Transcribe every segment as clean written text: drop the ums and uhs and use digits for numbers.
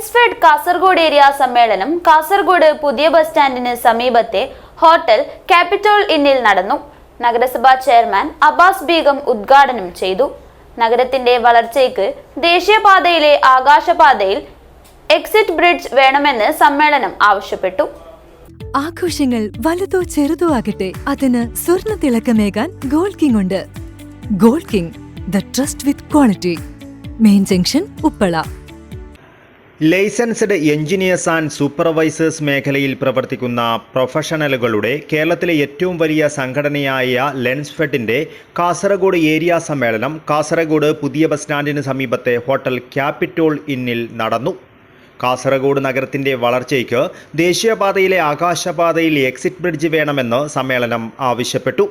Lensfed Kasaragod area സമ്മേളനം കാസർഗോഡ് പുതിയ bus സ്റ്റാൻഡിന് സമീപത്തെ ഹോട്ടൽ ക്യാപിറ്റോൾ ഇന്നിൽ നടന്നു. നഗരസഭാ ചെയർമാൻ അബ്ബാസ് ബീഗം ഉദ്ഘാടനം ചെയ്തു. നഗരത്തിന്റെ വളർച്ചയ്ക്ക് ദേശീയപാതയിലെ ആകാശപാതയിൽ എക്സിറ്റ് ബ്രിഡ്ജ് വേണമെന്ന് സമ്മേളനം ആവശ്യപ്പെട്ടു. ആഘോഷങ്ങൾ വലുതോ ചെറുതോ ആകട്ടെ, അതിന് സ്വർണ്ണ തിളക്കമേകാൻ ഗോൾഡ് കിങ് ഉണ്ട്. Gold king, the trust with quality. Main junction, Uppala. Licensed engineers and supervisors മേഖലയിൽ പ്രവർത്തിക്കുന്ന പ്രൊഫഷണലുകളുടെ കേരളത്തിലെ ഏറ്റവും വലിയ സംഘടനയായ ലെൻസ്ഫെഡിന്റെ കാസർഗോഡ് ഏരിയ സമ്മേളനം കാസർഗോഡ് പുതിയ ബസ് സ്റ്റാൻഡിന് സമീപത്തെ ഹോട്ടൽ ക്യാപിറ്റോൾ ഇന്നിൽ നടന്നു. കാസർഗോഡ് നഗരത്തിന്റെ വളർച്ചയ്ക്ക് ദേശീയപാതയിലെ ആകാശപാതയിൽ എക്സിറ്റ് ബ്രിഡ്ജ് വേണമെന്ന് സമ്മേളനം ആവശ്യപ്പെട്ടു.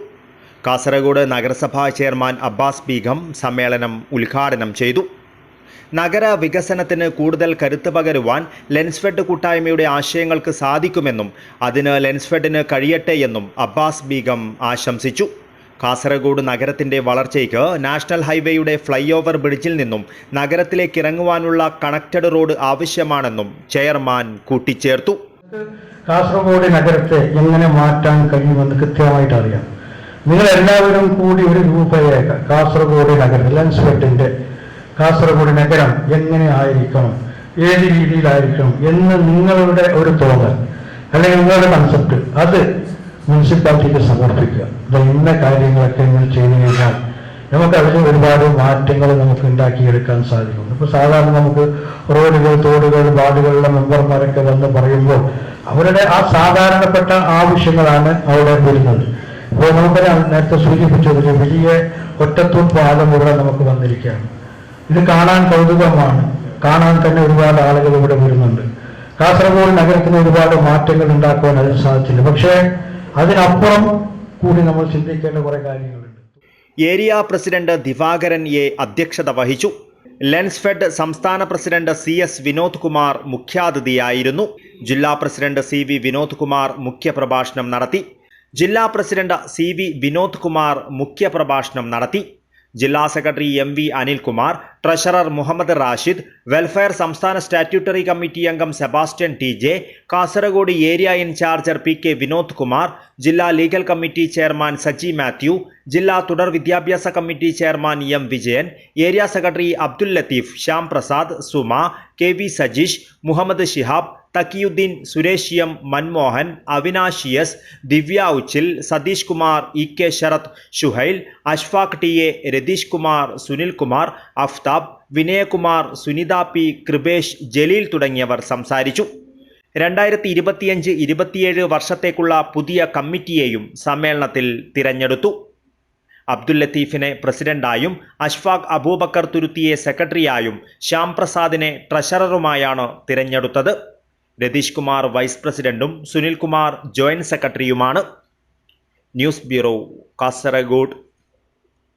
കാസർഗോഡ് നഗരസഭാ ചെയർമാൻ അബ്ബാസ് ബീഗം സമ്മേളനം ഉദ്ഘാടനം ചെയ്തു. നഗര വികസനത്തിന് കൂടുതൽ കരുത്ത് പകരുവാൻ ലെൻസ്ഫെഡ് കൂട്ടായ്മയുടെ ആശയങ്ങൾക്ക് സാധിക്കുമെന്നും അതിന് ലെൻസ്ഫെഡിന് കഴിയട്ടെയെന്നും അബ്ബാസ് ബീഗം ആശംസിച്ചു. കാസർഗോഡ് നഗരത്തിന്റെ വളർച്ചയ്ക്ക് നാഷണൽ ഹൈവേയുടെ ഫ്ലൈ ഓവർ ബ്രിഡ്ജിൽ നിന്നും നഗരത്തിലേക്ക് ഇറങ്ങുവാനുള്ള കണക്റ്റഡ് റോഡ് ആവശ്യമാണെന്നും ചെയർമാൻ കൂട്ടിച്ചേർത്തു. കാസർഗോഡ് നഗരത്തെ എങ്ങനെ മാറ്റാൻ കഴിയുമെന്ന് കൃത്യമായിട്ട് അറിയാം. നിങ്ങൾ എല്ലാവരും കൂടി ഒരു രൂപരേഖ കാസർഗോഡ് നഗരം, ലെൻസ്ഫെഡിന്റെ കാസർഗോഡ് നഗരം എങ്ങനെ ആയിരിക്കണം, ഏത് രീതിയിലായിരിക്കണം എന്ന് നിങ്ങളുടെ ഒരു തോന്നൽ അല്ലെങ്കിൽ നിങ്ങളുടെ കൺസെപ്റ്റ് അത് മുനിസിപ്പാലിറ്റിക്ക് സമർപ്പിക്കുക. ഇന്ന കാര്യങ്ങളൊക്കെ നിങ്ങൾ ചെയ്തു കഴിഞ്ഞാൽ നമുക്ക് അതിൽ ഒരുപാട് മാറ്റങ്ങൾ നമുക്ക് ഉണ്ടാക്കിയെടുക്കാൻ സാധിക്കും. ഇപ്പോൾ സാധാരണ നമുക്ക് റോഡുകൾ, തോടുകൾ, വാർഡുകളിലെ മെമ്പർമാരൊക്കെ വന്ന് പറയുമ്പോൾ അവരുടെ ആ സാധാരണപ്പെട്ട ആവശ്യങ്ങളാണ് അവിടെ വരുന്നത്. ഇപ്പോൾ നമുക്ക് നേരത്തെ സൂചിപ്പിച്ചത് വലിയ ഒറ്റത്തൂൺ പാലം ഇവിടെ നമുക്ക് വന്നിരിക്കുകയാണ്. ഇത് കാണാൻ കൗതുകമാണ്. കാണാൻ തന്നെ ഒരുപാട് ആളുകൾ ഇവിടെ വരുന്നുണ്ട്. കാസർഗോഡ് നഗരത്തിന് ഒരുപാട് മാറ്റങ്ങൾ ഉണ്ടാക്കുവാൻ അതിന് സാധിച്ചില്ല. പക്ഷേ അതിനപ്പുറം കൂടി നമ്മൾ ചിന്തിക്കേണ്ട കുറെ കാര്യങ്ങളുണ്ട്. ഏരിയ പ്രസിഡന്റ് ദിവാകരൻ എ അധ്യക്ഷത വഹിച്ചു. ലെൻസ്ഫെഡ് സംസ്ഥാന പ്രസിഡന്റ് CS വിനോദ് കുമാർ മുഖ്യാതിഥിയായിരുന്നു. ജില്ലാ പ്രസിഡന്റ് CV വിനോദ് കുമാർ മുഖ്യപ്രഭാഷണം നടത്തി. ജില്ലാ secretary MV Anilkumar, treasurer Muhammad Rashid, welfare സംസ്ഥാന സ്റ്റാറ്റ്യൂട്ടറി കമ്മിറ്റി അംഗം Sebastian TJ, Kasaragod area incharger PK Vinod Kumar, ജില്ലാ legal committee chairman Saji Mathew, ജില്ലാ തുടർ വിദ്യാഭ്യാസ committee chairman M Vijayan, area secretary Abdul Latheef, Shyam Prasad, Suma, KV Sajeesh, Muhammad Shihab, Thakiyuddeen, Suresh M, Manmohan, Avinash S, Divya Uchil, Satheesh Kumar, EK Sharath, Shuhail, Ashfaq TA, Ratheesh Kumar, Sunil Kumar, Aftab, Vinayakumar, Sunitha P, Kripesh, Jaleel തുടങ്ങിയവർ സംസാരിച്ചു. 2025-27 വർഷത്തേക്കുള്ള പുതിയ കമ്മിറ്റിയെയും സമ്മേളനത്തിൽ തിരഞ്ഞെടുത്തു. അബ്ദുൽ ലത്തീഫിനെ പ്രസിഡന്റായും അഷ്ഫാഖ് അബൂബക്കർ തുരുത്തിയെ സെക്രട്ടറിയായും ശ്യാം പ്രസാദിനെ ട്രഷററുമായാണ് തിരഞ്ഞെടുത്തത്. രതീഷ് കുമാർ വൈസ് പ്രസിഡന്റും സുനിൽ കുമാർ ജോയിന്റ് സെക്രട്ടറിയുമാണ്. News bureau, Kasaragod.